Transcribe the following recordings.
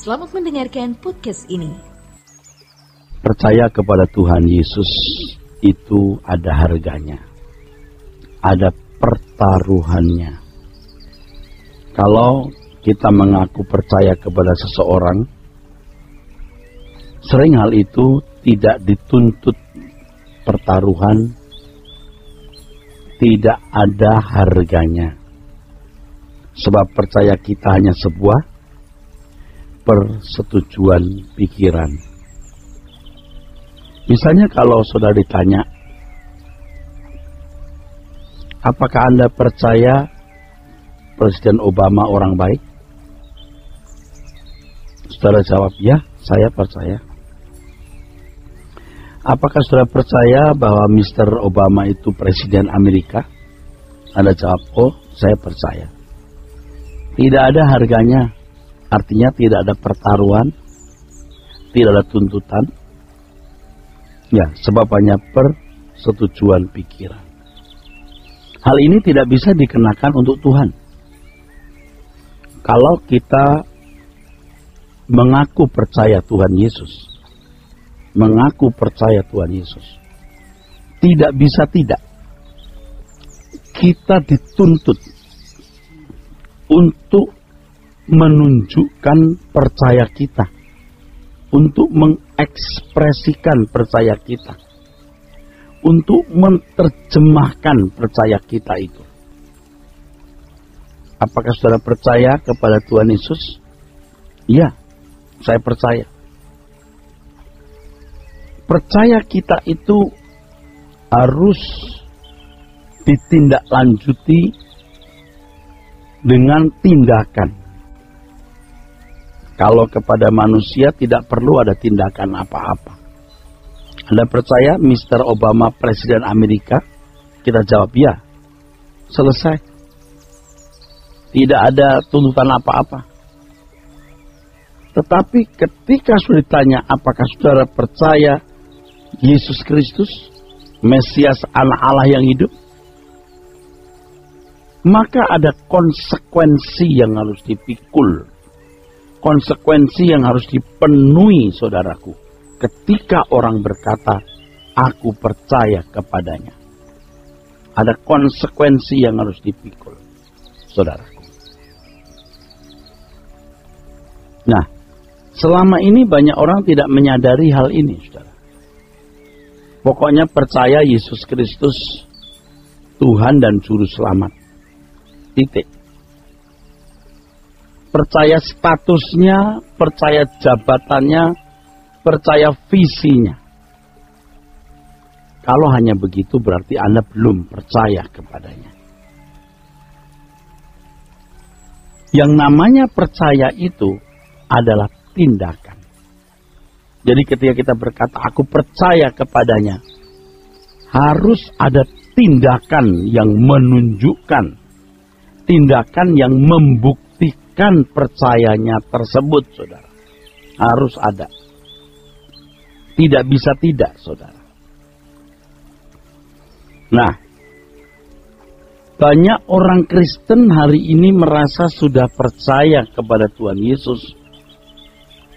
Selamat mendengarkan podcast ini. Percaya kepada Tuhan Yesus itu ada harganya, ada pertaruhannya. Kalau kita mengaku percaya kepada seseorang, sering hal itu tidak dituntut pertaruhan, tidak ada harganya. Sebab percaya kita hanya sebuah persetujuan pikiran. Misalnya kalau saudara ditanya, apakah Anda percaya Presiden Obama orang baik? Saudara jawab, ya, saya percaya. Apakah saudara percaya bahwa Mr. Obama itu Presiden Amerika? Anda jawab, oh, saya percaya. Tidak ada harganya, artinya tidak ada pertaruhan, tidak ada tuntutan. Ya, sebab hanya persetujuan pikiran. Hal ini tidak bisa dikenakan untuk Tuhan. Kalau kita mengaku percaya Tuhan Yesus, mengaku percaya Tuhan Yesus, tidak bisa tidak. Kita dituntut untuk menunjukkan percaya kita, untuk mengekspresikan percaya kita, untuk menerjemahkan percaya kita itu. Apakah saudara percaya kepada Tuhan Yesus? Iya, saya percaya. Percaya kita itu harus ditindaklanjuti dengan tindakan. Kalau kepada manusia tidak perlu ada tindakan apa-apa. Anda percaya Mr. Obama Presiden Amerika? Kita jawab ya. Selesai. Tidak ada tuntutan apa-apa. Tetapi ketika sudah ditanya apakah saudara percaya Yesus Kristus, Mesias anak Allah yang hidup, maka ada konsekuensi yang harus dipikul. Konsekuensi yang harus dipenuhi, saudaraku. Ketika orang berkata, aku percaya kepadanya. Ada konsekuensi yang harus dipikul, saudaraku. Nah, selama ini banyak orang tidak menyadari hal ini, saudara. Pokoknya percaya Yesus Kristus, Tuhan dan Juru Selamat. Titik. Percaya statusnya, percaya jabatannya, percaya visinya. Kalau hanya begitu berarti Anda belum percaya kepadanya. Yang namanya percaya itu adalah tindakan. Jadi ketika kita berkata aku percaya kepadanya, harus ada tindakan yang menunjukkan, tindakan yang membuktikan percayanya tersebut, saudara. Harus ada. Tidak bisa tidak, saudara. Nah, banyak orang Kristen hari ini merasa sudah percaya kepada Tuhan Yesus.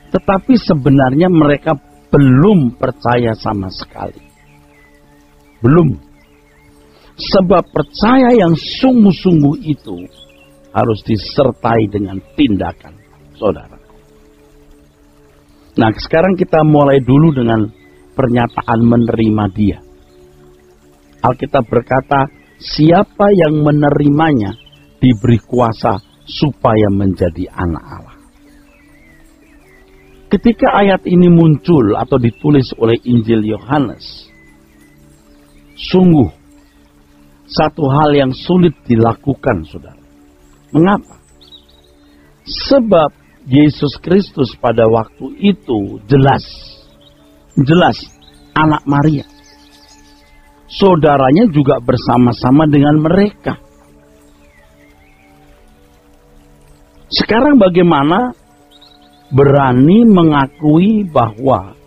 Tetapi sebenarnya mereka belum percaya sama sekali. Belum. Sebab percaya yang sungguh-sungguh itu harus disertai dengan tindakan, saudara. Nah, sekarang kita mulai dulu dengan pernyataan menerima Dia. Alkitab berkata, siapa yang menerimanya diberi kuasa supaya menjadi anak Allah. Ketika ayat ini muncul atau ditulis oleh Injil Yohanes, sungguh satu hal yang sulit dilakukan, saudara. Mengapa? Sebab Yesus Kristus pada waktu itu jelas anak Maria. Saudaranya juga bersama-sama dengan mereka. Sekarang bagaimana berani mengakui bahwa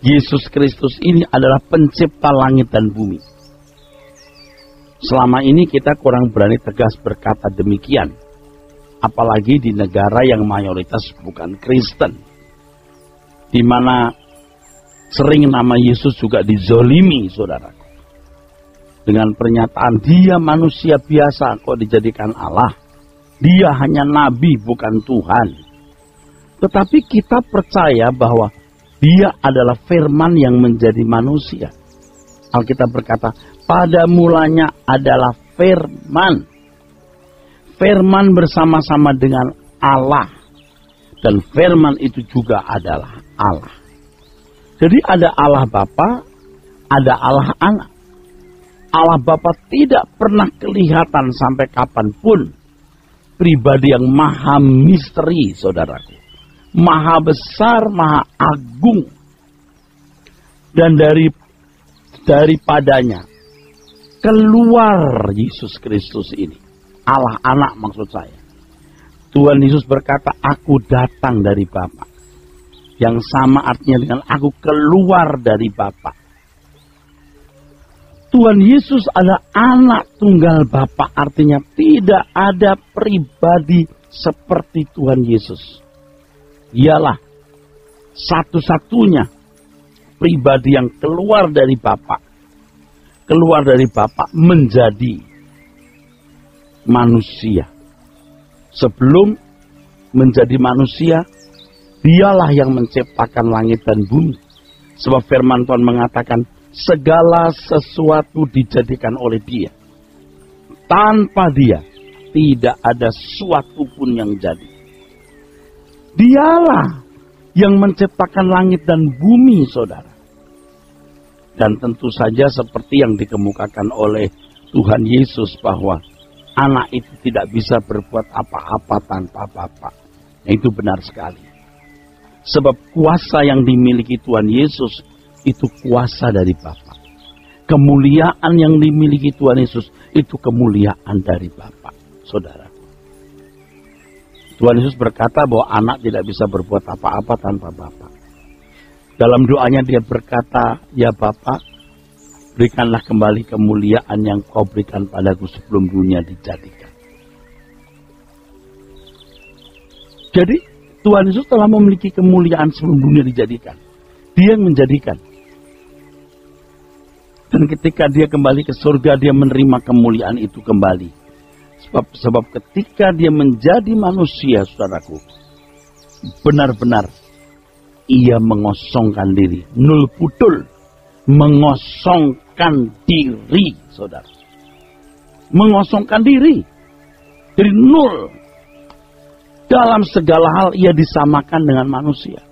Yesus Kristus ini adalah pencipta langit dan bumi? Selama ini kita kurang berani tegas berkata demikian. apalagi di negara yang mayoritas bukan Kristen, di mana sering nama Yesus juga dizolimi, saudaraku. Dengan pernyataan dia manusia biasa kok dijadikan Allah. Dia hanya nabi bukan Tuhan. Tetapi kita percaya bahwa dia adalah firman yang menjadi manusia. Alkitab berkata, pada mulanya adalah firman. Firman bersama-sama dengan Allah. Dan firman itu juga adalah Allah. Jadi ada Allah Bapa, ada Allah Anak. Allah Bapa tidak pernah kelihatan sampai kapanpun. Pribadi yang maha misteri, saudaraku. Maha besar, maha agung. Dan daripadanya keluar Yesus Kristus ini. Allah Anak maksud saya. Tuhan Yesus berkata, aku datang dari Bapa. Yang sama artinya dengan aku keluar dari Bapa. Tuhan Yesus adalah anak tunggal Bapa, artinya tidak ada pribadi seperti Tuhan Yesus. Dialah satu-satunya pribadi yang keluar dari Bapa. Keluar dari Bapa menjadi manusia. Sebelum menjadi manusia, dialah yang menciptakan langit dan bumi. Sebab firman Tuhan mengatakan, segala sesuatu dijadikan oleh dia. Tanpa dia, tidak ada sesuatu pun yang jadi. Dialah yang menciptakan langit dan bumi, saudara. Dan tentu saja seperti yang dikemukakan oleh Tuhan Yesus bahwa anak itu tidak bisa berbuat apa-apa tanpa Bapa. Itu benar sekali. Sebab kuasa yang dimiliki Tuhan Yesus itu kuasa dari Bapa. Kemuliaan yang dimiliki Tuhan Yesus itu kemuliaan dari Bapa, saudara. Tuhan Yesus berkata bahwa anak tidak bisa berbuat apa-apa tanpa Bapa. Dalam doanya dia berkata, ya Bapa, berikanlah kembali kemuliaan yang kau berikan padaku sebelum dunia dijadikan. Jadi Tuhan Yesus telah memiliki kemuliaan sebelum dunia dijadikan. Dia yang menjadikan. Dan ketika dia kembali ke surga, dia menerima kemuliaan itu kembali. Sebab ketika dia menjadi manusia, saudaraku, benar-benar ia mengosongkan diri. Nul putul. Mengosongkan diri, saudara. Mengosongkan diri. Jadi nul. Dalam segala hal ia disamakan dengan manusia.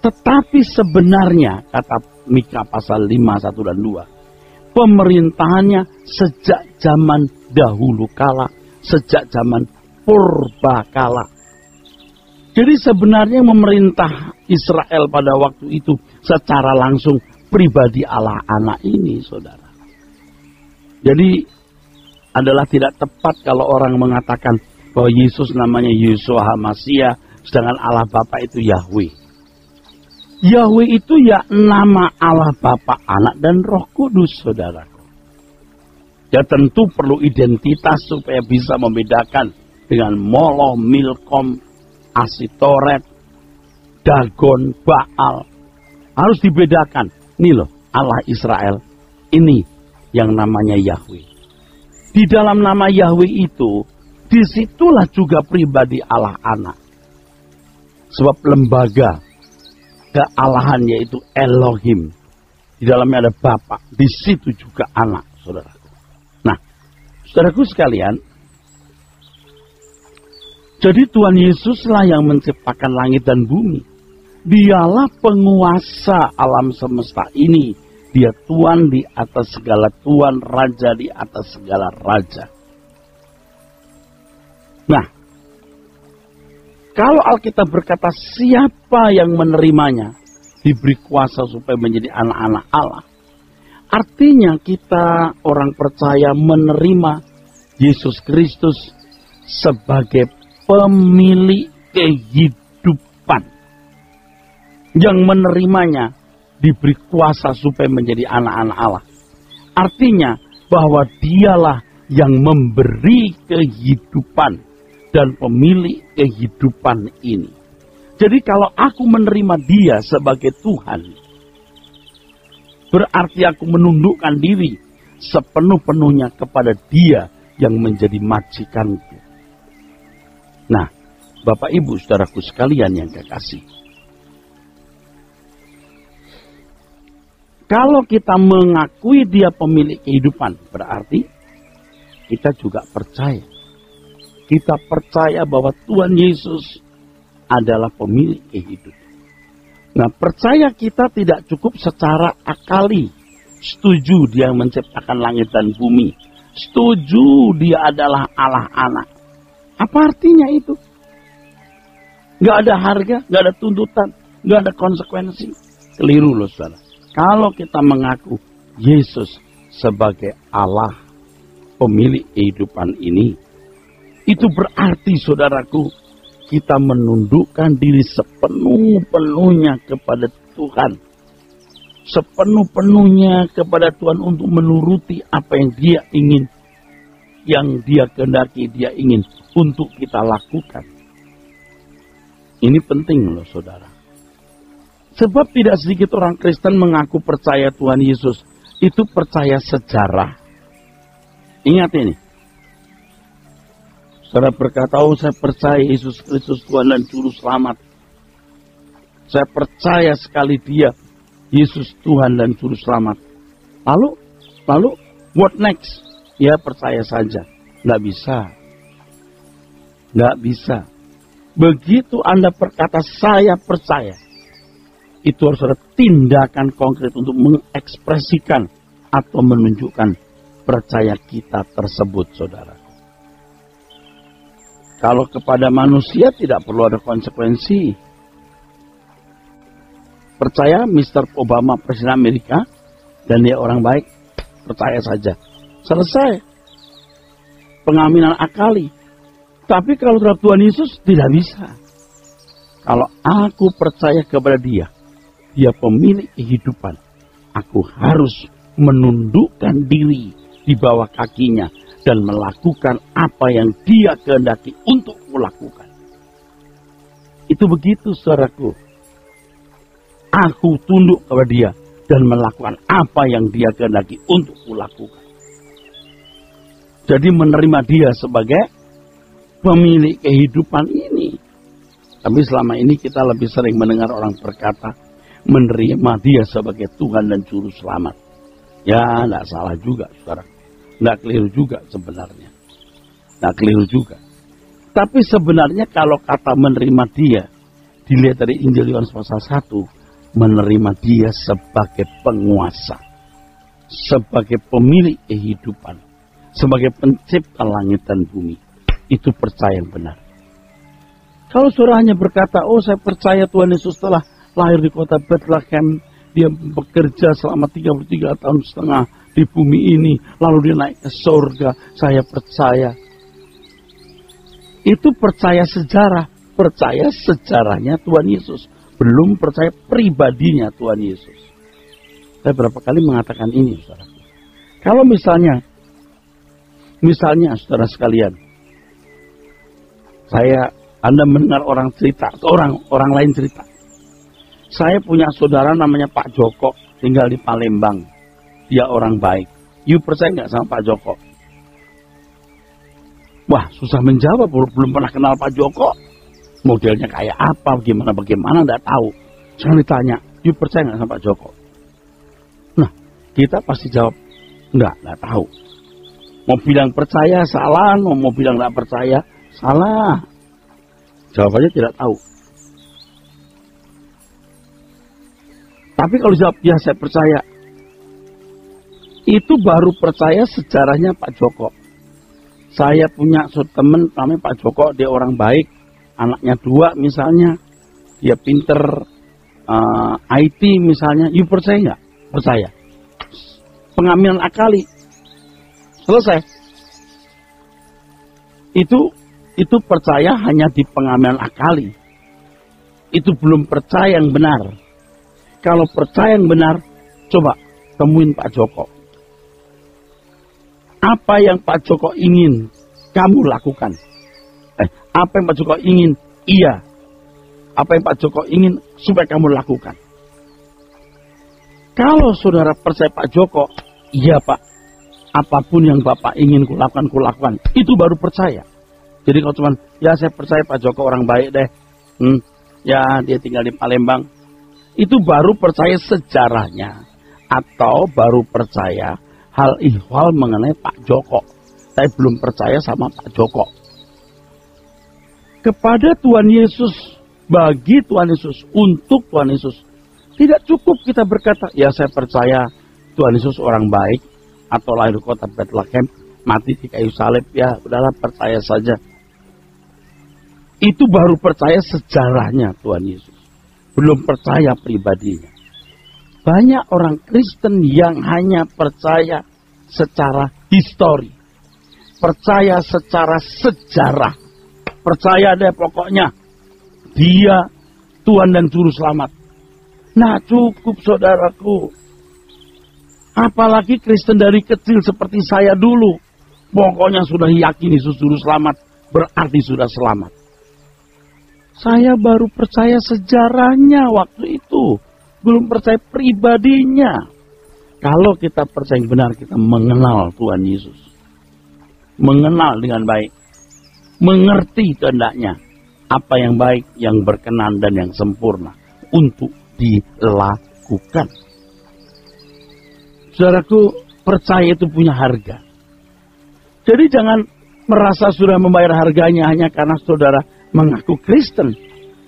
Tetapi sebenarnya, kata Mika pasal 5, 1 dan 2. Pemerintahannya sejak zaman dahulu kala. Sejak zaman purba kala. Jadi sebenarnya memerintah Israel pada waktu itu secara langsung pribadi Allah Anak ini, saudara. Jadi adalah tidak tepat kalau orang mengatakan bahwa Yesus namanya Yeshua HaMashiach, sedangkan Allah Bapa itu Yahweh. Yahweh itu ya nama Allah Bapa, Anak, dan Roh Kudus, saudaraku. Ya tentu perlu identitas supaya bisa membedakan dengan Moloch, Milkom, Asitoret, Dagon, Baal. Harus dibedakan. Ini loh, Allah Israel. Ini yang namanya Yahweh. Di dalam nama Yahweh itu, disitulah juga pribadi Allah Anak. Sebab lembaga kealahan yaitu Elohim. Di dalamnya ada Bapa. Di situ juga Anak, saudaraku. Nah, saudaraku sekalian. Jadi Tuhan Yesuslah yang menciptakan langit dan bumi. Dialah penguasa alam semesta ini. Dia Tuhan di atas segala Tuhan, Raja di atas segala Raja. Nah, kalau Alkitab berkata siapa yang menerimanya diberi kuasa supaya menjadi anak-anak Allah. Artinya kita orang percaya menerima Yesus Kristus sebagai pemilik kehidupan. Yang menerimanya diberi kuasa supaya menjadi anak-anak Allah. Artinya bahwa dialah yang memberi kehidupan dan pemilik kehidupan ini. Jadi kalau aku menerima Dia sebagai Tuhan, berarti aku menundukkan diri sepenuh-penuhnya kepada Dia yang menjadi majikanku. Nah, Bapak Ibu saudaraku sekalian yang kekasih, kalau kita mengakui Dia pemilik kehidupan, berarti kita juga percaya. Kita percaya bahwa Tuhan Yesus adalah pemilik kehidupan. Nah, percaya kita tidak cukup secara akali. Setuju Dia menciptakan langit dan bumi. Setuju Dia adalah Allah anak. Apa artinya itu? Gak ada harga, gak ada tuntutan, gak ada konsekuensi. Keliru loh saudara. Kalau kita mengaku Yesus sebagai Allah pemilik kehidupan ini, itu berarti saudaraku, kita menundukkan diri sepenuh-penuhnya kepada Tuhan. Sepenuh-penuhnya kepada Tuhan untuk menuruti apa yang Dia ingin. Yang Dia kehendaki, Dia ingin untuk kita lakukan. Ini penting loh saudara. Sebab tidak sedikit orang Kristen mengaku percaya Tuhan Yesus. Itu percaya sejarah. Ingat ini. Saudara berkata, oh saya percaya Yesus Kristus Tuhan dan Juru Selamat. Saya percaya sekali Dia, Yesus Tuhan dan Juru Selamat. Lalu, what next? Ya percaya saja. Nggak bisa. Nggak bisa. Begitu Anda berkata, saya percaya. Itu harus ada tindakan konkret untuk mengekspresikan atau menunjukkan percaya kita tersebut, saudara. Kalau kepada manusia tidak perlu ada konsekuensi. Percaya Mr. Obama Presiden Amerika dan dia orang baik, percaya saja. Selesai. Pengaminan akali. Tapi kalau terhadap Tuhan Yesus tidak bisa. Kalau aku percaya kepada Dia, Dia pemilik kehidupan, aku harus menundukkan diri di bawah kakinya dan melakukan apa yang Dia kehendaki untuk kulakukan. Itu begitu saudaraku. Aku tunduk kepada Dia dan melakukan apa yang Dia kehendaki untuk kulakukan. Jadi menerima Dia sebagai pemilik kehidupan ini. Tapi selama ini kita lebih sering mendengar orang berkata, menerima Dia sebagai Tuhan dan Juru Selamat. Ya, tidak salah juga saudara. Tidak keliru juga sebenarnya. Tidak keliru juga. Tapi sebenarnya kalau kata menerima Dia, dilihat dari Injil Yohanes pasal 1, menerima Dia sebagai penguasa. Sebagai pemilik kehidupan. Sebagai pencipta langit dan bumi. Itu percaya yang benar. Kalau saudara hanya berkata, oh saya percaya Tuhan Yesus telah lahir di kota Bethlehem, Dia bekerja selama 33 tahun setengah di bumi ini, lalu Dia naik ke surga, saya percaya. Itu percaya sejarah, percaya sejarahnya Tuhan Yesus, belum percaya pribadinya Tuhan Yesus. Saya berapa kali mengatakan ini, saudara. Kalau misalnya saudara sekalian, Anda mendengar orang cerita, atau orang lain cerita. Saya punya saudara namanya Pak Joko, tinggal di Palembang. Dia orang baik. You percaya nggak sama Pak Joko? Wah, susah menjawab, belum pernah kenal Pak Joko. Modelnya kayak apa, bagaimana, nggak tahu. Jangan ditanya, you percaya nggak sama Pak Joko? Nah, kita pasti jawab, nggak tahu. Mau bilang percaya, salah. Mau bilang nggak percaya, salah. Jawabannya tidak tahu. Tapi kalau jawab, ya saya percaya. Itu baru percaya sejarahnya Pak Joko. Saya punya teman namanya Pak Joko, dia orang baik. Anaknya 2 misalnya. Dia pinter IT misalnya. You percaya nggak? Percaya. Pengamilan akali. Selesai. Itu percaya hanya di pengamilan akali. Itu belum percaya yang benar. Kalau percaya yang benar, coba temuin Pak Joko. Apa yang Pak Joko ingin kamu lakukan? Apa yang Pak Joko ingin? Iya. Apa yang Pak Joko ingin supaya kamu lakukan. Kalau saudara percaya Pak Joko, iya Pak, apapun yang Bapak ingin kulakukan. Itu baru percaya. Jadi kalau cuma, ya saya percaya Pak Joko orang baik deh. Ya dia tinggal di Palembang. Itu baru percaya sejarahnya. Atau baru percaya hal ihwal mengenai Pak Joko. Saya belum percaya sama Pak Joko. Kepada Tuhan Yesus, bagi Tuhan Yesus, untuk Tuhan Yesus, tidak cukup kita berkata, ya saya percaya Tuhan Yesus orang baik, atau lahir di kota Bethlehem, mati di kayu salib, ya udahlah percaya saja. Itu baru percaya sejarahnya Tuhan Yesus. Belum percaya pribadinya. Banyak orang Kristen yang hanya percaya secara histori. Percaya secara sejarah. Percaya deh pokoknya. Dia Tuhan dan Juru Selamat. Nah cukup saudaraku. Apalagi Kristen dari kecil seperti saya dulu. Pokoknya sudah yakin Yesus Juru Selamat. Berarti sudah selamat. Saya baru percaya sejarahnya waktu itu. Belum percaya pribadinya. Kalau kita percaya yang benar, kita mengenal Tuhan Yesus. Mengenal dengan baik. Mengerti kehendaknya. Apa yang baik, yang berkenan, dan yang sempurna. Untuk dilakukan. Saudaraku, percaya itu punya harga. Jadi jangan merasa sudah membayar harganya hanya karena saudara mengaku Kristen.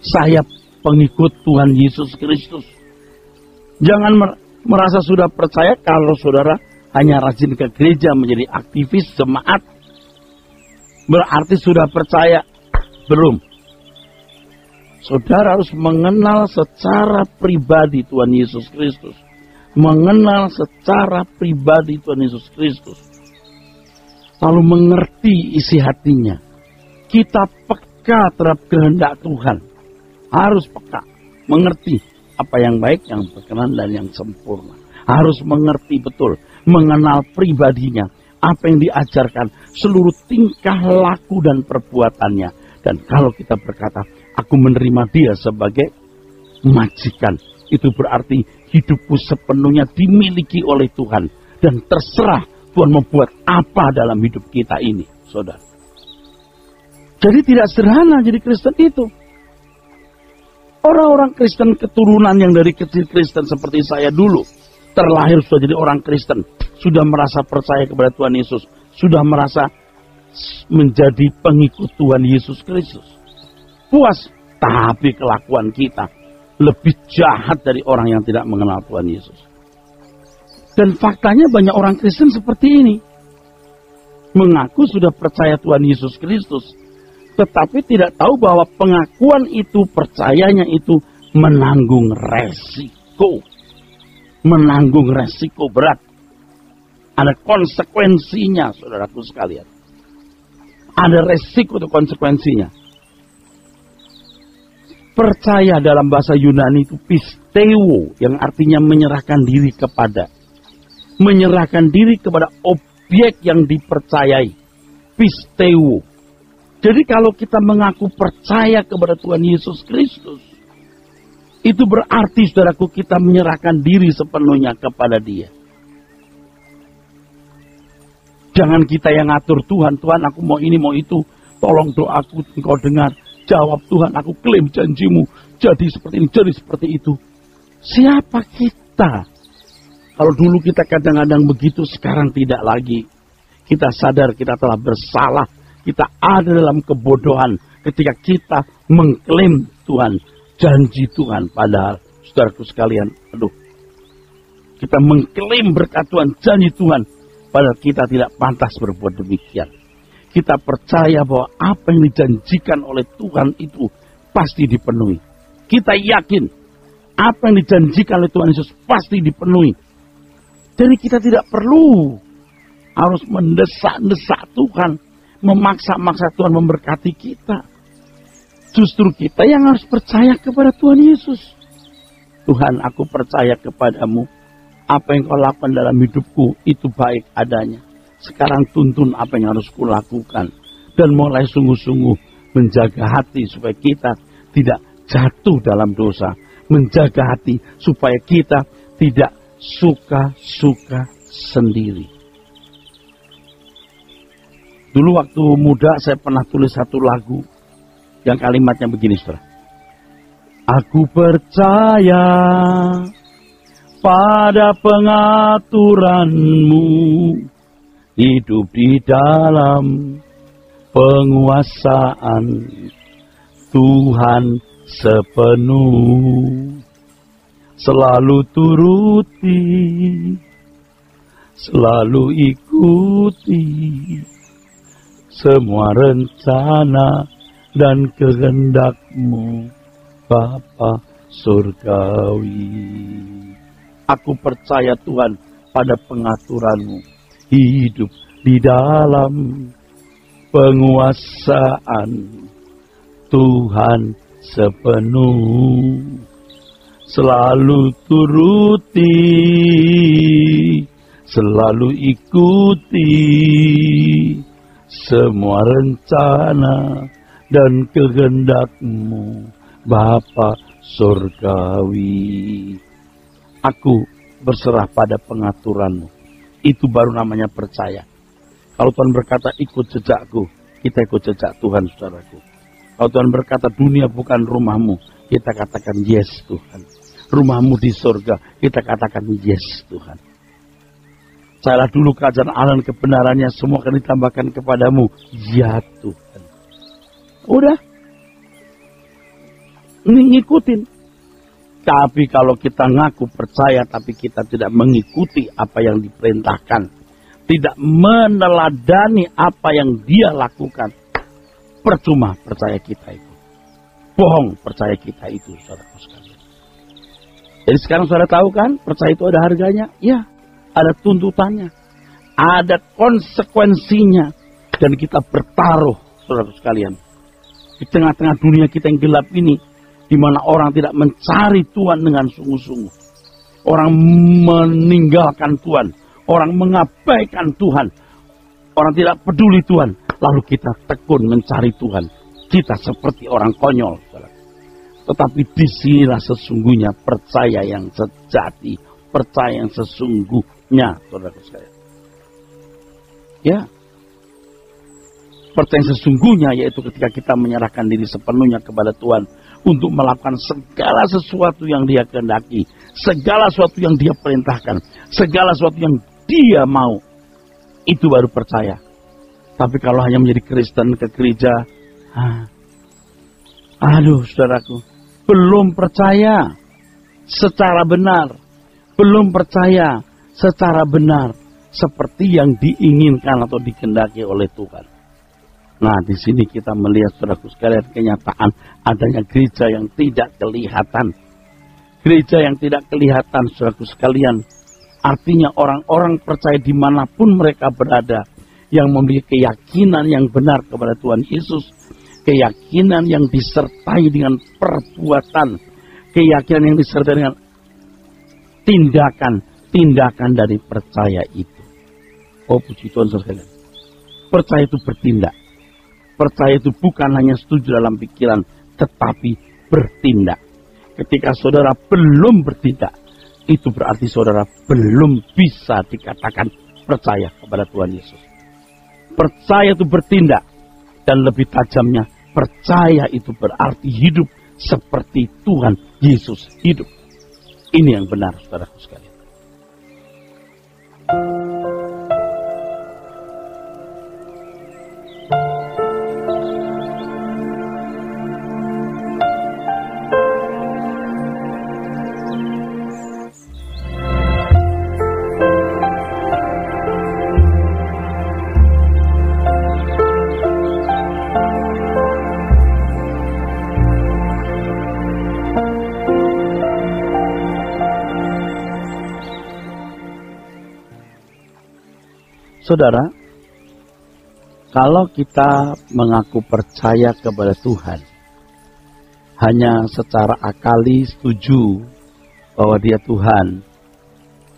Saya pengikut Tuhan Yesus Kristus. Jangan merasa sudah percaya kalau saudara hanya rajin ke gereja menjadi aktivis jemaat. Berarti sudah percaya. Belum. Saudara harus mengenal secara pribadi Tuhan Yesus Kristus. Mengenal secara pribadi Tuhan Yesus Kristus. Lalu mengerti isi hatinya. Kita peka terhadap kehendak Tuhan. Harus peka. Mengerti apa yang baik, yang berkenan, dan yang sempurna. Harus mengerti betul. Mengenal pribadinya. Apa yang diajarkan. Seluruh tingkah laku dan perbuatannya. Dan kalau kita berkata, aku menerima dia sebagai majikan. Itu berarti hidupku sepenuhnya dimiliki oleh Tuhan. Dan terserah Tuhan membuat apa dalam hidup kita ini, saudara. Jadi tidak sederhana jadi Kristen itu. Orang-orang Kristen keturunan yang dari kecil Kristen seperti saya dulu. Terlahir sudah jadi orang Kristen. Sudah merasa percaya kepada Tuhan Yesus. Sudah merasa menjadi pengikut Tuhan Yesus Kristus. Puas. Tapi kelakuan kita lebih jahat dari orang yang tidak mengenal Tuhan Yesus. Dan faktanya banyak orang Kristen seperti ini. Mengaku sudah percaya Tuhan Yesus Kristus. Tetapi tidak tahu bahwa pengakuan itu, percayanya itu menanggung resiko. Menanggung resiko berat. Ada konsekuensinya, saudaraku sekalian. Ada resiko atau konsekuensinya. Percaya dalam bahasa Yunani itu pisteo, yang artinya menyerahkan diri kepada. Menyerahkan diri kepada objek yang dipercayai. Pisteo. Jadi kalau kita mengaku percaya kepada Tuhan Yesus Kristus, itu berarti saudaraku kita menyerahkan diri sepenuhnya kepada Dia. Jangan kita yang ngatur Tuhan, Tuhan aku mau ini mau itu, tolong doaku engkau dengar. Jawab Tuhan, aku klaim janjimu. Jadi seperti ini, jadi seperti itu. Siapa kita? Kalau dulu kita kadang-kadang begitu, sekarang tidak lagi. Kita sadar kita telah bersalah. Kita ada dalam kebodohan ketika kita mengklaim Tuhan. Janji Tuhan. Padahal, saudaraku sekalian, kita mengklaim berkat Tuhan, janji Tuhan. Padahal kita tidak pantas berbuat demikian. Kita percaya bahwa apa yang dijanjikan oleh Tuhan itu pasti dipenuhi. Kita yakin apa yang dijanjikan oleh Tuhan Yesus pasti dipenuhi. Jadi kita tidak perlu harus mendesak-desak Tuhan, memaksa-maksa Tuhan memberkati kita. Justru kita yang harus percaya kepada Tuhan Yesus. Tuhan, aku percaya kepadamu. Apa yang kau lakukan dalam hidupku itu baik adanya. Sekarang tuntun apa yang harus kulakukan. Dan mulai sungguh-sungguh menjaga hati supaya kita tidak jatuh dalam dosa, menjaga hati supaya kita tidak suka-suka sendiri. Dulu waktu muda saya pernah tulis satu lagu yang kalimatnya begini, saudara. Aku percaya pada pengaturanmu, hidup di dalam penguasaan Tuhan sepenuh. Selalu turuti, selalu ikuti semua rencana dan kehendak-Mu, Bapa surgawi. Aku percaya Tuhan pada pengaturan-Mu, hidup di dalam penguasaan Tuhan sepenuh. Selalu turuti, selalu ikuti semua rencana dan kehendak-Mu, Bapa surgawi. Aku berserah pada pengaturan-Mu. Itu baru namanya percaya. Kalau Tuhan berkata ikut jejakku, kita ikut jejak Tuhan, saudaraku. Kalau Tuhan berkata dunia bukan rumahmu, kita katakan yes Tuhan. Rumahmu di surga, kita katakan yes Tuhan. Carilah dulu kerajaan Allah dan kebenarannya, semua akan ditambahkan kepadamu. Ya Tuhan. Udah. Ngikutin. Tapi kalau kita ngaku percaya, tapi kita tidak mengikuti apa yang diperintahkan, tidak meneladani apa yang Dia lakukan, percuma percaya kita itu. Bohong percaya kita itu, saudaraku sekalian. Jadi sekarang saudara tahu kan, percaya itu ada harganya? Ya, ada tuntutannya, ada konsekuensinya, dan kita bertaruh, saudaraku sekalian. Di tengah-tengah dunia kita yang gelap ini, di mana orang tidak mencari Tuhan dengan sungguh-sungguh, orang meninggalkan Tuhan, orang mengabaikan Tuhan, orang tidak peduli Tuhan, lalu kita tekun mencari Tuhan. Kita seperti orang konyol, saudara. Tetapi disinilah sesungguhnya percaya yang sejati, percaya yang sesungguhnya, saudara sekalian. Ya, percaya yang sesungguhnya yaitu ketika kita menyerahkan diri sepenuhnya kepada Tuhan untuk melakukan segala sesuatu yang Dia kehendaki, segala sesuatu yang Dia perintahkan, segala sesuatu yang Dia mau. Itu baru percaya. Tapi kalau hanya menjadi Kristen ke gereja, aduh saudaraku, belum percaya secara benar, belum percaya secara benar seperti yang diinginkan atau dikehendaki oleh Tuhan. Nah, di sini kita melihat, saudaraku sekalian, kenyataan adanya gereja yang tidak kelihatan. Gereja yang tidak kelihatan, saudaraku sekalian, artinya orang-orang percaya dimanapun mereka berada, yang memiliki keyakinan yang benar kepada Tuhan Yesus, keyakinan yang disertai dengan perbuatan, keyakinan yang disertai dengan tindakan dari percaya itu. Oh puji Tuhan sekalian. Percaya itu bertindak. Percaya itu bukan hanya setuju dalam pikiran, tetapi bertindak. Ketika saudara belum bertindak, itu berarti saudara belum bisa dikatakan percaya kepada Tuhan Yesus. Percaya itu bertindak, dan lebih tajamnya, percaya itu berarti hidup seperti Tuhan Yesus hidup. Ini yang benar, saudaraku sekalian. Saudara, kalau kita mengaku percaya kepada Tuhan, hanya secara akali setuju bahwa Dia Tuhan,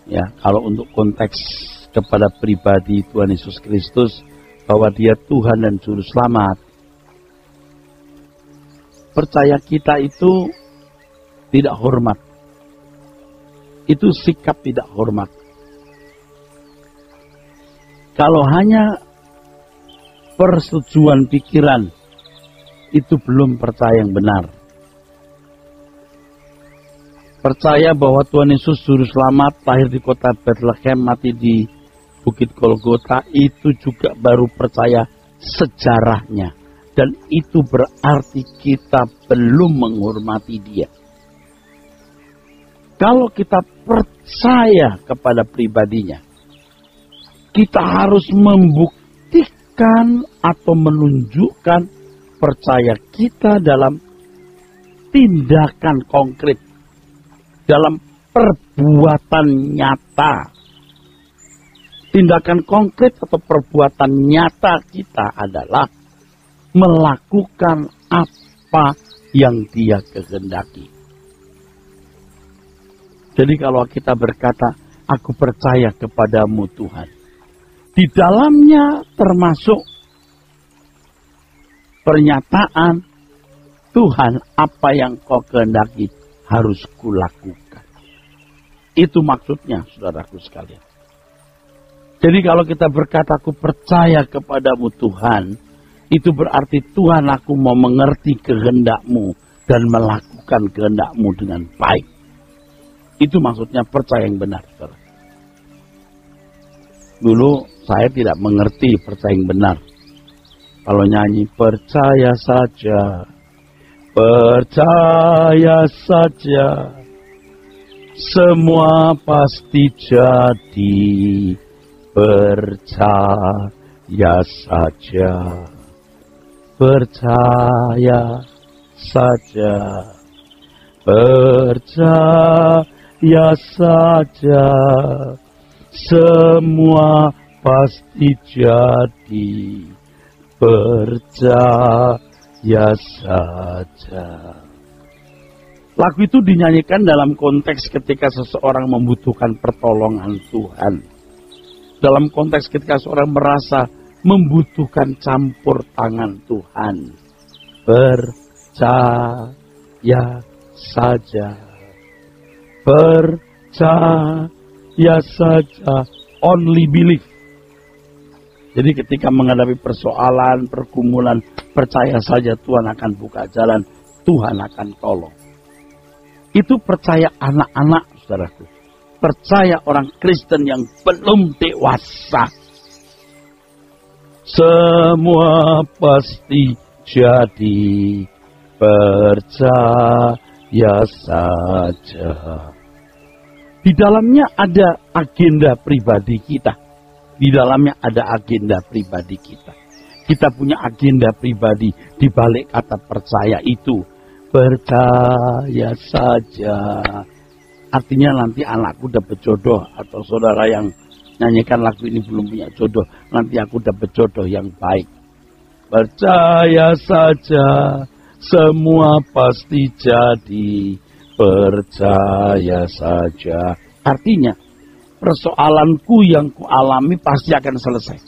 ya, kalau untuk konteks kepada pribadi Tuhan Yesus Kristus, bahwa Dia Tuhan dan Juru Selamat, percaya kita itu tidak hormat. Itu sikap tidak hormat. Kalau hanya persetujuan pikiran, itu belum percaya yang benar. Percaya bahwa Tuhan Yesus Juru Selamat lahir di kota Bethlehem, mati di Bukit Golgota, itu juga baru percaya sejarahnya. Dan itu berarti kita belum menghormati dia. Kalau kita percaya kepada pribadinya, kita harus membuktikan atau menunjukkan percaya kita dalam tindakan konkret, dalam perbuatan nyata. Tindakan konkret atau perbuatan nyata kita adalah melakukan apa yang dia kehendaki. Jadi kalau kita berkata, aku percaya kepadamu Tuhan, di dalamnya termasuk pernyataan, Tuhan, apa yang kau kehendaki harus kulakukan. Itu maksudnya, saudaraku sekalian. Jadi kalau kita berkata, aku percaya kepadamu Tuhan, itu berarti Tuhan, aku mau mengerti kehendakmu dan melakukan kehendakmu dengan baik. Itu maksudnya percaya yang benar, saudara. Dulu saya tidak mengerti percaya yang benar. Kalau nyanyi, percaya saja, semua pasti jadi, percaya saja. Percaya saja, percaya saja, semua pasti jadi, percaya saja. Lagu itu dinyanyikan dalam konteks ketika seseorang membutuhkan pertolongan Tuhan. Dalam konteks ketika seorang merasa membutuhkan campur tangan Tuhan. Percaya saja. Percaya saja. Only believe. Jadi ketika menghadapi persoalan, pergumulan, percaya saja Tuhan akan buka jalan. Tuhan akan tolong. Itu percaya anak-anak, saudaraku. Percaya orang Kristen yang belum dewasa. Semua pasti jadi, percaya saja. Di dalamnya ada agenda pribadi kita. Di dalamnya ada agenda pribadi kita. Kita punya agenda pribadi di balik kata percaya itu. Percaya saja. Artinya nanti anakku dapat jodoh, atau saudara yang nyanyikan lagu ini belum punya jodoh, nanti aku dapat jodoh yang baik. Percaya saja, semua pasti jadi, percaya saja. Artinya, persoalanku yang kualami pasti akan selesai.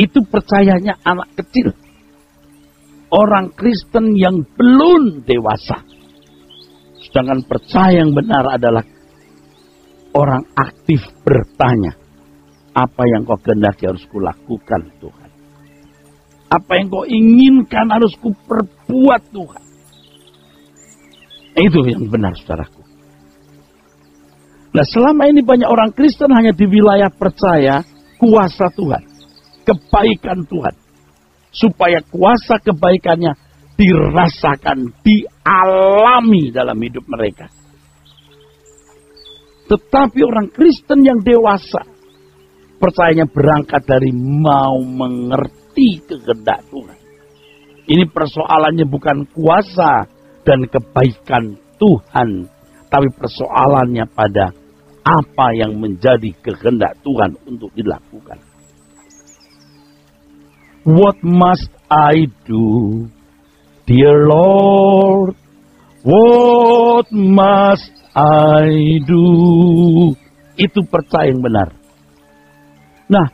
Itu percayanya anak kecil. Orang Kristen yang belum dewasa. Sedangkan percaya yang benar adalah orang aktif bertanya, apa yang kau kehendaki harus kulakukan Tuhan. Apa yang kau inginkan harus kuperbuat Tuhan. Itu yang benar, saudaraku. Nah, selama ini banyak orang Kristen hanya di wilayah percaya kuasa Tuhan, kebaikan Tuhan. Supaya kuasa kebaikannya dirasakan, dialami dalam hidup mereka. Tetapi orang Kristen yang dewasa, percayanya berangkat dari mau mengerti kehendak Tuhan. Ini persoalannya bukan kuasa dan kebaikan Tuhan, tapi persoalannya pada apa yang menjadi kehendak Tuhan untuk dilakukan. What must I do, dear Lord? What must I do? Itu percaya yang benar. Nah,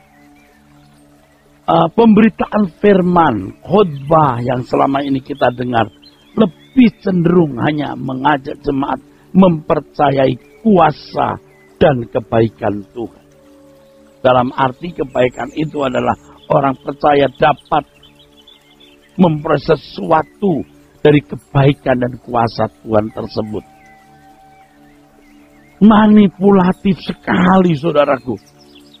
pemberitaan firman, khotbah yang selama ini kita dengar lebih cenderung hanya mengajak jemaat mempercayai kuasa dan kebaikan Tuhan. Dalam arti kebaikan itu adalah orang percaya dapat memperoleh sesuatu dari kebaikan dan kuasa Tuhan tersebut. Manipulatif sekali, saudaraku.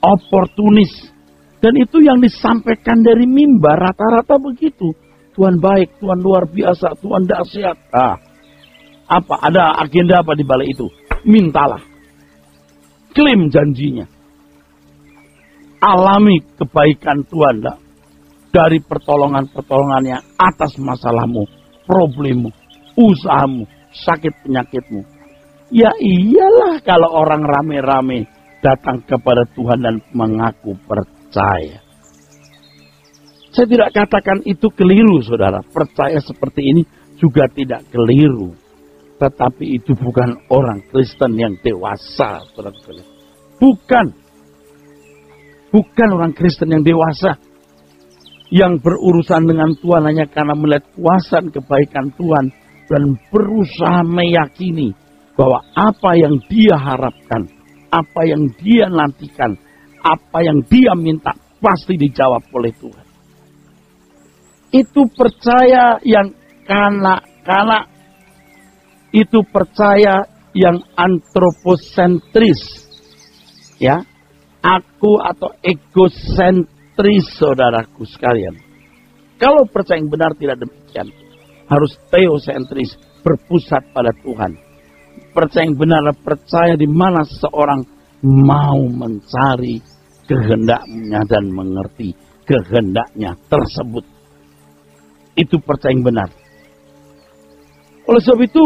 Oportunis. Dan itu yang disampaikan dari mimbar rata-rata begitu. Tuhan baik, Tuhan luar biasa, Tuhan dahsyat. Apa? Ada agenda apa di balik itu? Mintalah. Klaim janjinya. Alami kebaikan Tuhan dari pertolongan-pertolongannya atas masalahmu, problemmu, usahamu, sakit penyakitmu. Ya iyalah kalau orang rame-rame datang kepada Tuhan dan mengaku percaya. Saya tidak katakan itu keliru, saudara. Percaya seperti ini juga tidak keliru. Tetapi itu bukan orang Kristen yang dewasa, saudara. Bukan orang Kristen yang dewasa. Yang berurusan dengan Tuhan hanya karena melihat kuasa dan kebaikan Tuhan. Dan berusaha meyakini bahwa apa yang dia harapkan, apa yang dia nantikan, apa yang dia minta pasti dijawab oleh Tuhan. Itu percaya yang kanak-kanak. Itu percaya yang antroposentris. Ya, aku atau egosentris, saudaraku sekalian. Kalau percaya yang benar tidak demikian. Harus teosentris, berpusat pada Tuhan. Percaya yang benar, percaya di mana seorang mau mencari kehendaknya dan mengerti kehendaknya tersebut. Itu percaya yang benar. Oleh sebab itu,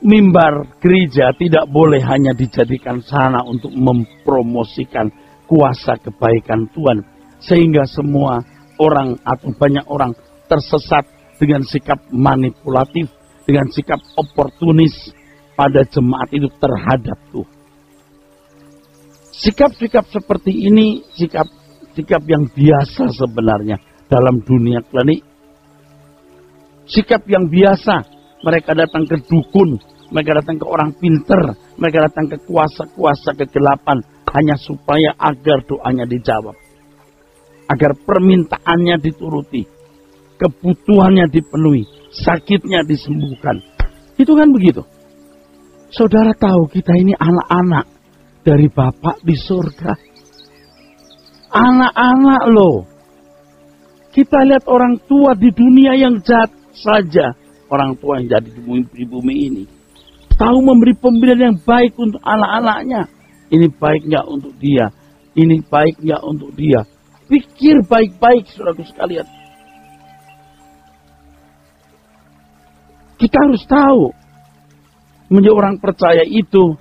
mimbar gereja tidak boleh hanya dijadikan sarana untuk mempromosikan kuasa kebaikan Tuhan. Sehingga semua orang atau banyak orang tersesat dengan sikap manipulatif, dengan sikap oportunis pada jemaat itu terhadap Tuhan. Sikap-sikap seperti ini, sikap yang biasa sebenarnya dalam dunia klinik. Sikap yang biasa, mereka datang ke dukun, mereka datang ke orang pinter, mereka datang ke kuasa-kuasa kegelapan, hanya supaya agar doanya dijawab. Agar permintaannya dituruti, kebutuhannya dipenuhi, sakitnya disembuhkan. Itu kan begitu. Saudara tahu kita ini anak-anak dari Bapa di surga. Anak-anak loh. Kita lihat orang tua di dunia yang jahat saja. Orang tua yang jadi di bumi ini. Tahu memberi pemberian yang baik untuk anak-anaknya. Ini baik nggak untuk dia. Ini baik nggak untuk dia. Pikir baik-baik, saudaraku sekalian. Kita harus tahu. Menjadi orang percaya itu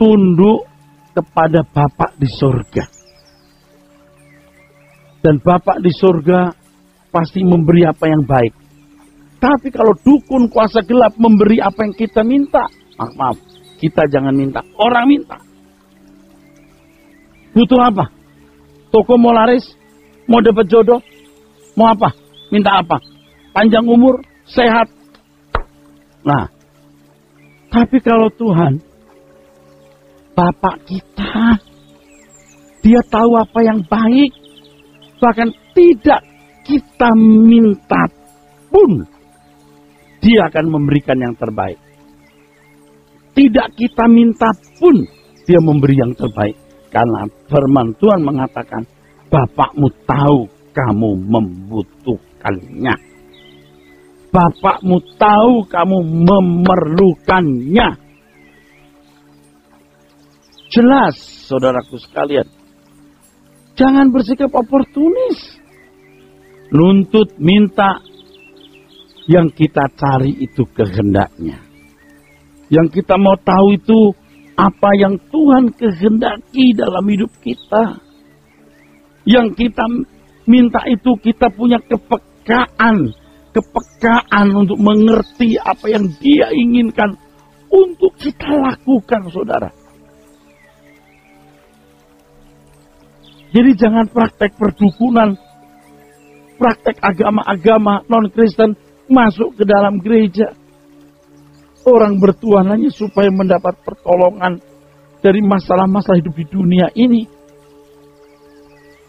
tunduk kepada Bapa di surga. Dan Bapa di surga pasti memberi apa yang baik. Tapi kalau dukun kuasa gelap memberi apa yang kita minta, maaf, kita jangan minta, orang minta. Butuh apa? Toko mau laris, mau dapat jodoh, mau apa? Minta apa? Panjang umur, sehat. Nah, tapi kalau Tuhan, Bapak kita, Dia tahu apa yang baik. Bahkan tidak kita minta pun, Dia akan memberikan yang terbaik. Tidak kita minta pun, Dia memberi yang terbaik. Karena firman Tuhan mengatakan, Bapakmu tahu kamu membutuhkannya. Bapakmu tahu kamu memerlukannya. Jelas, saudaraku sekalian. Jangan bersikap oportunis. Nuntut, minta. Yang kita cari itu kehendaknya. Yang kita mau tahu itu apa yang Tuhan kehendaki dalam hidup kita. Yang kita minta itu kita punya kepekaan untuk mengerti apa yang Dia inginkan untuk kita lakukan, saudara. Jadi jangan praktek perdukunan, praktek agama-agama non-Kristen masuk ke dalam gereja. Orang bertuhan hanya supaya mendapat pertolongan dari masalah-masalah hidup di dunia ini.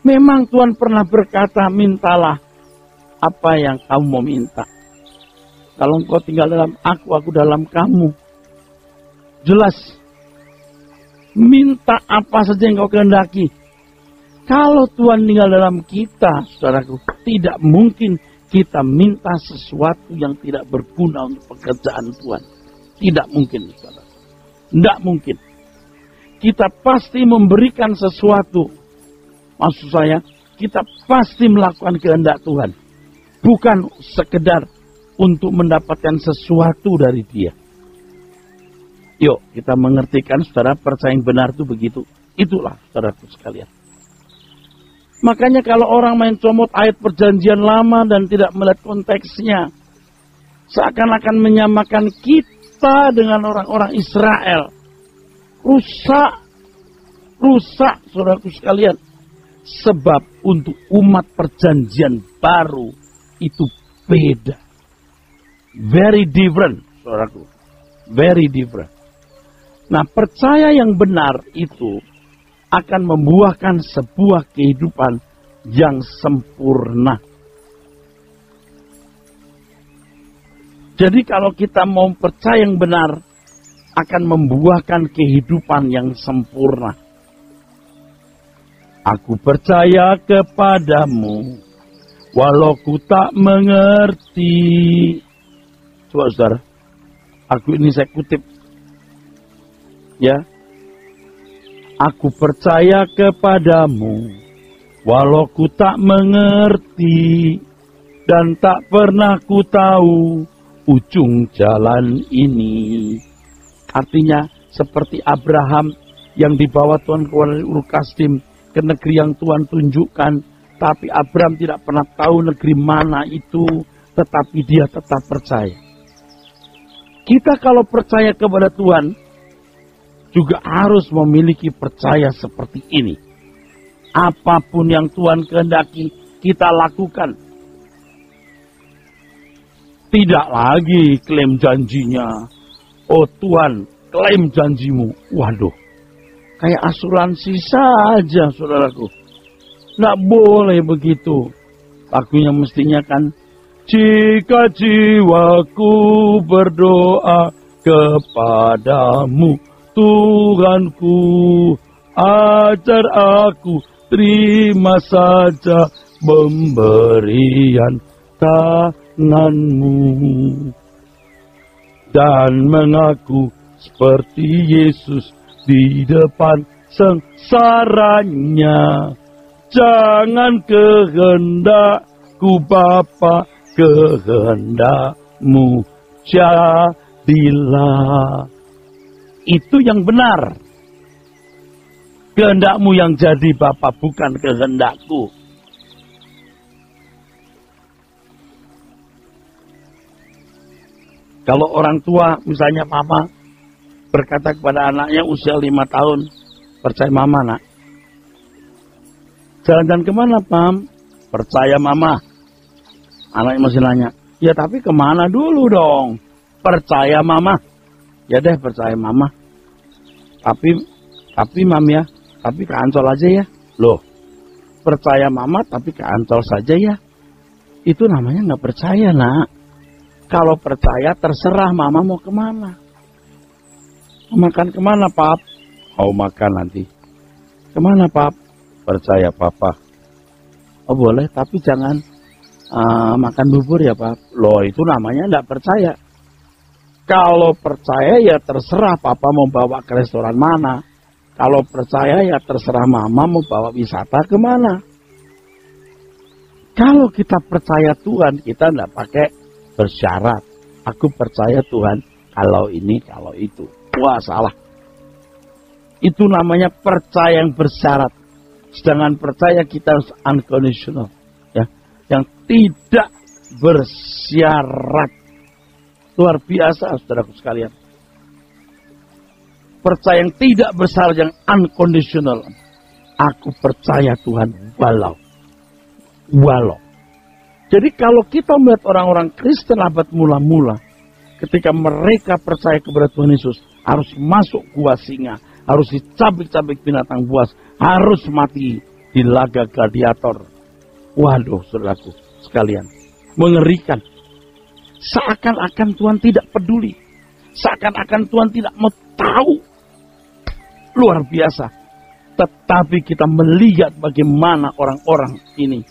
Memang Tuhan pernah berkata, mintalah apa yang kamu mau minta. Kalau engkau tinggal dalam aku dalam kamu. Jelas. Minta apa saja yang kau kehendaki. Kalau Tuhan tinggal dalam kita, saudaraku, tidak mungkin kita minta sesuatu yang tidak berguna untuk pekerjaan Tuhan. Tidak mungkin, saudara. Tidak mungkin. Kita pasti memberikan sesuatu. Maksud saya, kita pasti melakukan kehendak Tuhan. Bukan sekedar untuk mendapatkan sesuatu dari Dia. Yuk, kita mengertikan, saudara, percaya yang benar itu begitu. Itulah, saudaraku sekalian. Makanya kalau orang main comot ayat perjanjian lama dan tidak melihat konteksnya, seakan-akan menyamakan kita dengan orang-orang Israel. Rusak, saudaraku sekalian. Sebab untuk umat perjanjian baru itu beda. Very different, saudaraku. Very different. Nah, percaya yang benar itu akan membuahkan sebuah kehidupan yang sempurna. Jadi kalau kita mau percaya yang benar, akan membuahkan kehidupan yang sempurna. Aku percaya kepadamu, walau ku tak mengerti. Coba saudara, ini saya kutip. Ya. Aku percaya kepadamu, walau ku tak mengerti, dan tak pernah ku tahu ujung jalan ini. Artinya, seperti Abraham yang dibawa Tuhan keluar dari Ur Kasdim ke negeri yang Tuhan tunjukkan, tapi Abraham tidak pernah tahu negeri mana itu, tetapi dia tetap percaya. Kita kalau percaya kepada Tuhan, juga harus memiliki percaya seperti ini. Apapun yang Tuhan kehendaki, kita lakukan. Tidak lagi klaim janjinya. Oh Tuhan, klaim janjimu. Waduh, kayak asuransi saja, saudaraku. Nggak boleh begitu. Lagunya mestinya kan, jika jiwaku berdoa kepadamu, Tuhanku, ajar aku terima saja pemberian tanganmu. Dan mengaku seperti Yesus di depan sengsaranya. Jangan kehendakku Bapa, kehendakmu jadilah. Itu yang benar. Kehendakmu yang jadi Bapa, bukan kehendakku. Kalau orang tua, misalnya mama, berkata kepada anaknya usia 5 tahun, percaya mama nak. Jalan-jalan kemana Pam? Percaya mama. Anaknya masih nanya, ya tapi kemana dulu dong? Percaya mama. Ya deh percaya mama. Tapi mam ya, tapi ke Ancol aja ya. Loh, percaya mama tapi ke Ancol saja ya. Itu namanya nggak percaya nak. Kalau percaya terserah mama mau kemana. Makan kemana pap? Mau makan nanti. Kemana pap? Percaya papa. Oh boleh, tapi jangan makan bubur ya pap. Loh itu namanya nggak percaya. Kalau percaya ya terserah papa mau bawa ke restoran mana. Kalau percaya ya terserah mama mau bawa wisata kemana. Kalau kita percaya Tuhan, kita tidak pakai bersyarat. Aku percaya Tuhan kalau ini, kalau itu. Wah salah. Itu namanya percaya yang bersyarat. Sedangkan percaya kita harus unconditional. Ya, yang tidak bersyarat. Luar biasa, saudaraku sekalian. Percaya yang tidak bersyarat, yang unconditional. Aku percaya Tuhan walau. Jadi kalau kita melihat orang-orang Kristen abad mula-mula, ketika mereka percaya kepada Tuhan Yesus, harus masuk gua singa, harus dicabik-cabik binatang buas, harus mati di laga gladiator. Waduh, saudaraku sekalian, mengerikan. Seakan-akan Tuhan tidak peduli, seakan-akan Tuhan tidak mau tahu. Luar biasa. Tetapi kita melihat bagaimana orang-orang ini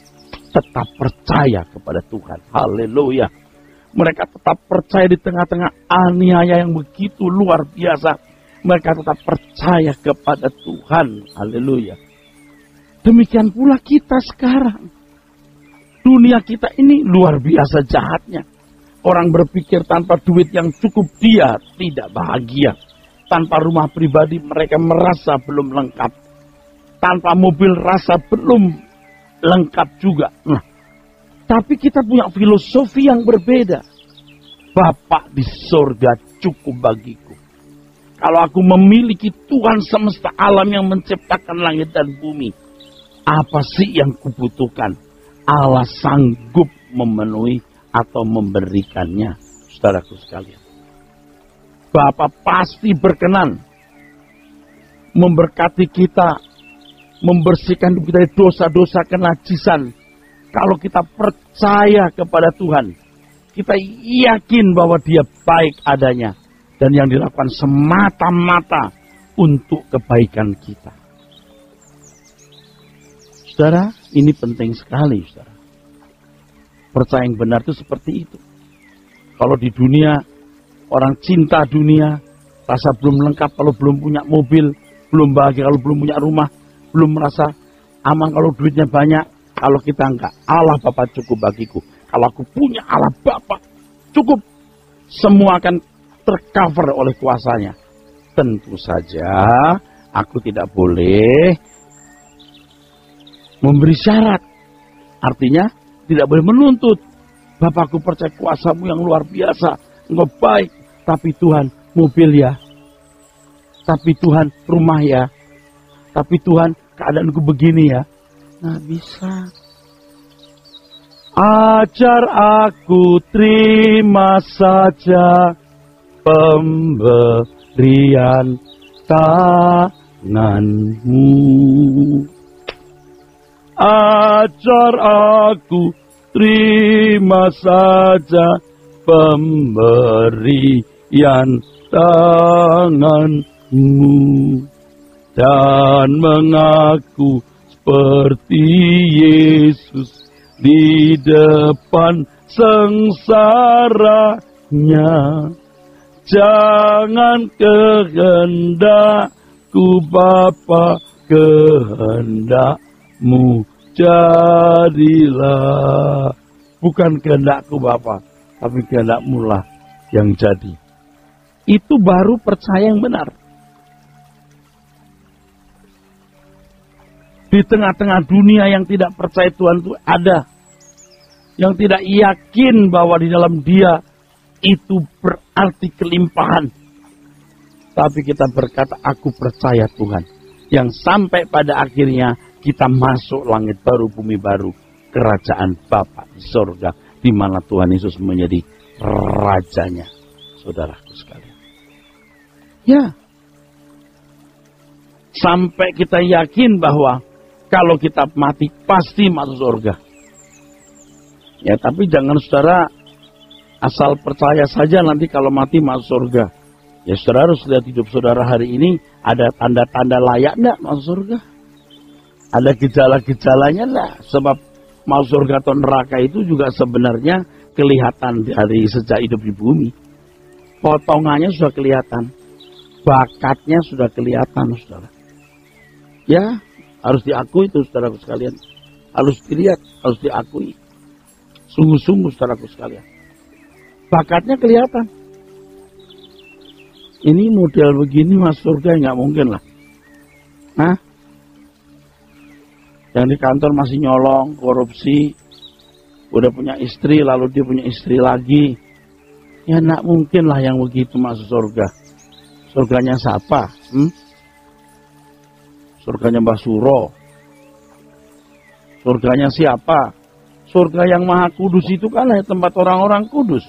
tetap percaya kepada Tuhan. Haleluya. Mereka tetap percaya di tengah-tengah aniaya yang begitu luar biasa. Mereka tetap percaya kepada Tuhan. Haleluya. Demikian pula kita sekarang. Dunia kita ini luar biasa jahatnya. Orang berpikir tanpa duit yang cukup dia tidak bahagia. Tanpa rumah pribadi mereka merasa belum lengkap. Tanpa mobil rasa belum lengkap juga. Nah, tapi kita punya filosofi yang berbeda. Bapa di sorga cukup bagiku. Kalau aku memiliki Tuhan semesta alam yang menciptakan langit dan bumi, apa sih yang kubutuhkan? Allah sanggup memenuhi atau memberikannya, saudaraku sekalian. Bapa pasti berkenan memberkati kita, membersihkan kita dari dosa-dosa kenajisan. Kalau kita percaya kepada Tuhan, kita yakin bahwa Dia baik adanya dan yang dilakukan semata-mata untuk kebaikan kita. Saudara, ini penting sekali, saudara. Percaya yang benar itu seperti itu. Kalau di dunia, orang cinta dunia, rasa belum lengkap kalau belum punya mobil, belum bahagia kalau belum punya rumah, belum merasa aman kalau duitnya banyak. Kalau kita enggak, Allah Bapa cukup bagiku. Kalau aku punya Allah Bapa cukup, semua akan tercover oleh kuasanya. Tentu saja aku tidak boleh memberi syarat. Artinya tidak boleh menuntut. Bapakku percaya kuasamu yang luar biasa, engkau baik. Tapi Tuhan mobil ya, tapi Tuhan rumah ya, tapi Tuhan keadaanku begini ya. Nggak bisa. Ajar aku terima saja pemberian tanganmu. Ajar aku terima saja pemberian tanganmu dan mengaku seperti Yesus di depan sengsaranya. Jangan kehendakku Bapa, kehendakmu jadilah. Bukan kehendakku Bapa, tapi kehendakmu lah yang jadi. Itu baru percaya yang benar. Di tengah-tengah dunia yang tidak percaya Tuhan itu ada. Yang tidak yakin bahwa di dalam Dia itu berarti kelimpahan. Tapi kita berkata, aku percaya Tuhan. Yang sampai pada akhirnya kita masuk langit baru, bumi baru. Kerajaan Bapa di sorga. Di mana Tuhan Yesus menjadi rajanya. Saudaraku sekalian. Ya. Sampai kita yakin bahwa kalau kita mati pasti masuk surga. Ya, tapi jangan saudara asal percaya saja nanti kalau mati masuk surga. Ya, saudara harus lihat hidup saudara hari ini, ada tanda-tanda layak enggak masuk surga? Ada gejala-gejalanya enggak? Sebab masuk surga atau neraka itu juga sebenarnya kelihatan dari sejak hidup di bumi. Potongannya sudah kelihatan. Bakatnya sudah kelihatan, saudara. Ya, harus diakui itu, saudaraku sekalian. Harus dilihat, harus diakui. Sungguh-sungguh, saudaraku sekalian. Bakatnya kelihatan. Ini model begini masuk surga nggak mungkin lah. Hah? Yang di kantor masih nyolong, korupsi. Udah punya istri, lalu dia punya istri lagi. Ya nggak mungkin lah yang begitu masuk surga. Surganya siapa? Surganya Mbah Suro. Surganya siapa? Surga yang maha kudus itu kan tempat orang-orang kudus.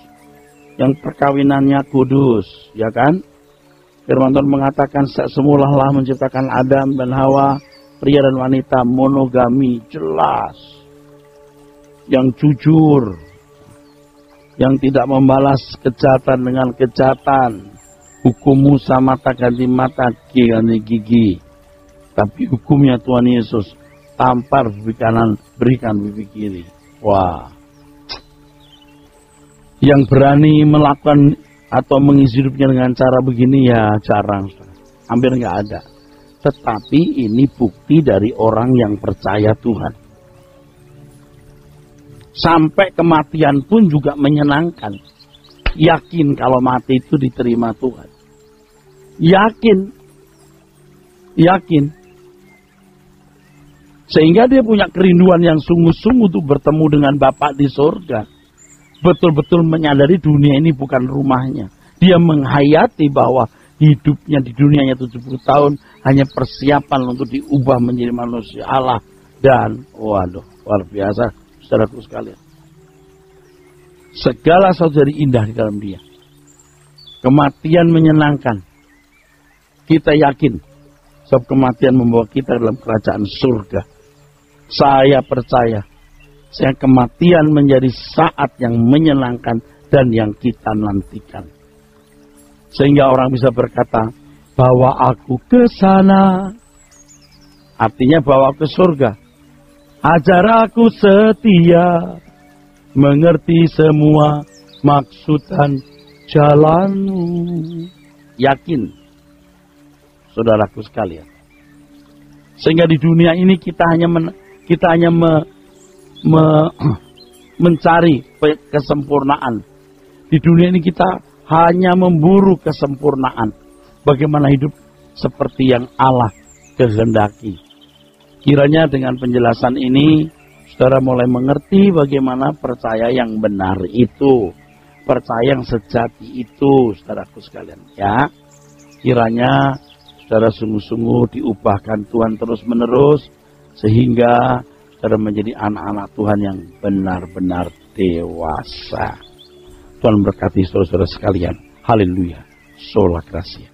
Yang perkawinannya kudus, ya kan? Firman Tuhan mengatakan, semula Allah menciptakan Adam dan Hawa, pria dan wanita, monogami, jelas. Yang jujur, yang tidak membalas kejahatan dengan kejahatan. Hukum Musa mata ganti mata, gigi ganti gigi. Tapi hukumnya Tuhan Yesus, tampar pipi kanan, berikan pipi kiri. Wah. Yang berani melakukan atau mengisi hidupnya dengan cara begini ya jarang. Hampir nggak ada. Tetapi ini bukti dari orang yang percaya Tuhan. Sampai kematian pun juga menyenangkan. Yakin kalau mati itu diterima Tuhan. Yakin. Sehingga dia punya kerinduan yang sungguh-sungguh untuk bertemu dengan Bapa di surga. Betul-betul menyadari dunia ini bukan rumahnya. Dia menghayati bahwa hidupnya di dunianya 70 tahun hanya persiapan untuk diubah menjadi manusia Allah. Dan, waduh, luar biasa, saudaraku sekalian. Segala sesuatu jadi indah di dalam dia. Kematian menyenangkan. Kita yakin, sebab kematian membawa kita dalam kerajaan surga. Saya percaya, kematian menjadi saat yang menyenangkan dan yang kita nantikan. Sehingga orang bisa berkata, bawa aku ke sana. Artinya bawa ke surga. Ajar aku setia, mengerti semua maksud dan jalanmu. Yakin, saudaraku sekalian. Sehingga di dunia ini kita hanya mencari kesempurnaan. Di dunia ini kita hanya memburu kesempurnaan. Bagaimana hidup seperti yang Allah kehendaki. Kiranya dengan penjelasan ini, saudara mulai mengerti bagaimana percaya yang benar itu. Percaya yang sejati itu, saudaraku sekalian. Ya, kiranya saudara sungguh-sungguh diubahkan Tuhan terus-menerus. Sehingga saudara menjadi anak-anak Tuhan yang benar-benar dewasa. Tuhan berkati saudara-saudara sekalian. Haleluya. Sola Gracia.